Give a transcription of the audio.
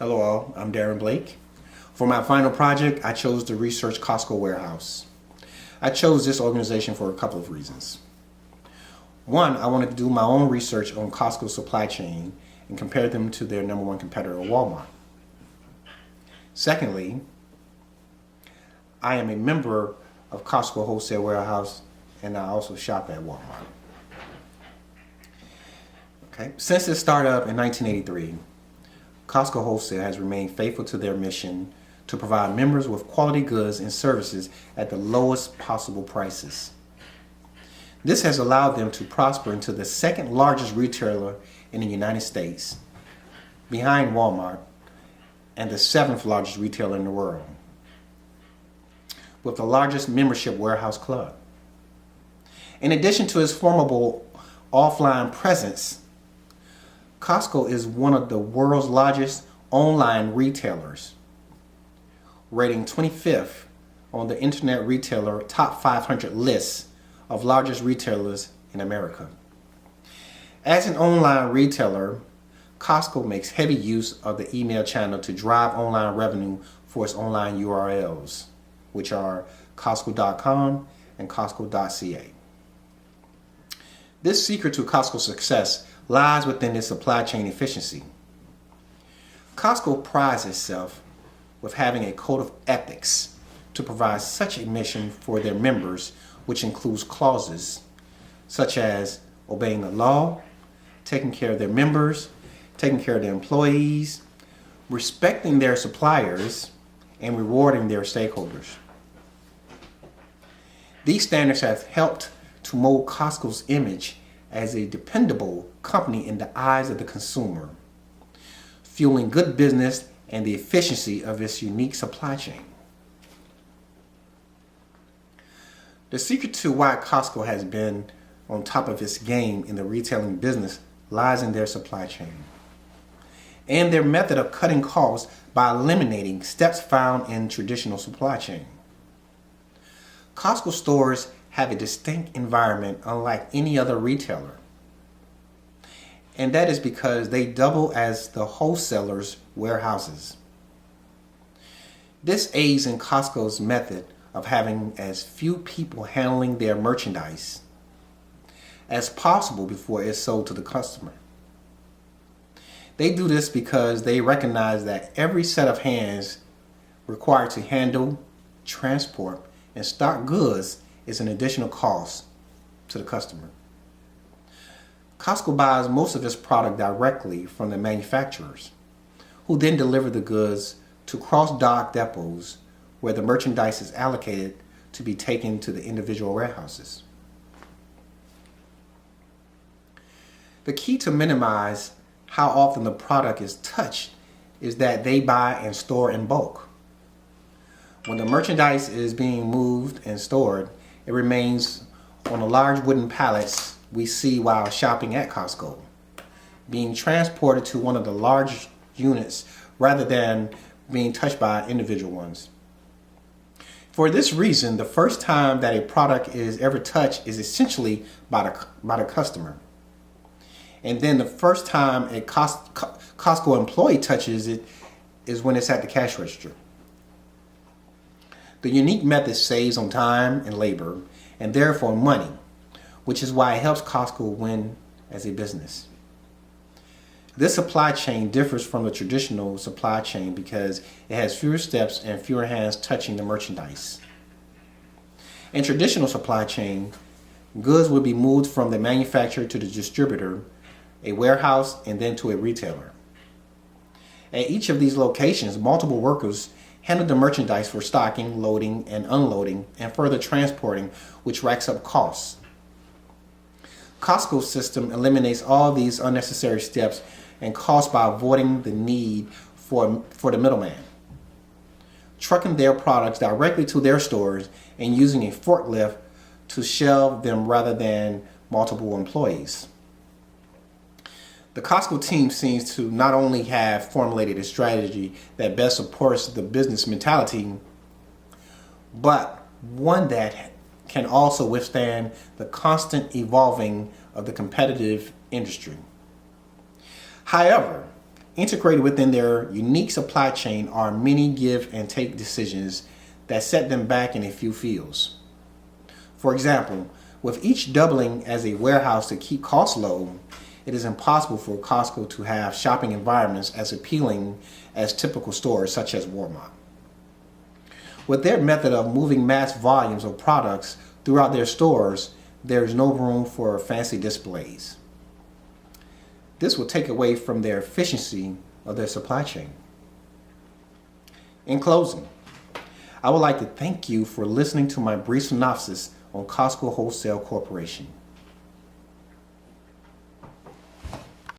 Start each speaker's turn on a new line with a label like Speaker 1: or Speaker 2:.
Speaker 1: Hello all, I'm Darren Blake. For my final project, I chose to research Costco warehouse. I chose this organization for a couple of reasons. One, I wanted to do my own research on Costco's supply chain and compare them to their number one competitor, Walmart. Secondly, I am a member of Costco Wholesale Warehouse and I also shop at Walmart. Since its startup in 1983, Costco Wholesale has remained faithful to their mission to provide members with quality goods and services at the lowest possible prices. This has allowed them to prosper into the second largest retailer in the United States, behind Walmart, and the seventh largest retailer in the world, with the largest membership warehouse club. In addition to its formidable offline presence, Costco is one of the world's largest online retailers, rating 25th on the Internet Retailer Top 500 list of largest retailers in America. As an online retailer, Costco makes heavy use of the email channel to drive online revenue for its online URLs, which are Costco.com and Costco.ca. This secret to Costco's success lies within its supply chain efficiency. Costco prides itself with having a code of ethics to provide such a mission for their members, which includes clauses such as obeying the law, taking care of their members, taking care of their employees, respecting their suppliers, and rewarding their stakeholders. These standards have helped to mold Costco's image as a dependable company in the eyes of the consumer, fueling good business and the efficiency of its unique supply chain. The secret to why Costco has been on top of its game in the retailing business lies in their supply chain and their method of cutting costs by eliminating steps found in traditional supply chain. Costco stores have a distinct environment unlike any other retailer. And that is because they double as the wholesalers' warehouses. This aids in Costco's method of having as few people handling their merchandise as possible before it's sold to the customer. They do this because they recognize that every set of hands required to handle, transport, and stock goods is an additional cost to the customer. Costco buys most of its product directly from the manufacturers, who then deliver the goods to cross-dock depots where the merchandise is allocated to be taken to the individual warehouses. The key to minimize how often the product is touched is that they buy and store in bulk. When the merchandise is being moved and stored, it remains on the large wooden pallets we see while shopping at Costco, being transported to one of the large units rather than being touched by individual ones. For this reason, the first time that a product is ever touched is essentially by the customer. And then the first time a Costco employee touches it is when it's at the cash register. The unique method saves on time and labor, and therefore money, which is why it helps Costco win as a business. This supply chain differs from the traditional supply chain because it has fewer steps and fewer hands touching the merchandise. In traditional supply chain, goods would be moved from the manufacturer to the distributor, a warehouse, and then to a retailer. At each of these locations, multiple workers handle the merchandise for stocking, loading, and unloading, and further transporting, which racks up costs. Costco's system eliminates all these unnecessary steps and costs by avoiding the need for the middleman, trucking their products directly to their stores and using a forklift to shelve them rather than multiple employees. The Costco team seems to not only have formulated a strategy that best supports the business mentality, but one that can also withstand the constant evolving of the competitive industry. However, Integrated within their unique supply chain are many give and take decisions that set them back in a few fields. For example, with each doubling as a warehouse to keep costs low, it is impossible for Costco to have shopping environments as appealing as typical stores such as Walmart. With their method of moving mass volumes of products throughout their stores, there is no room for fancy displays. This will take away from their efficiency of their supply chain. In closing, I would like to thank you for listening to my brief synopsis on Costco Wholesale Corporation.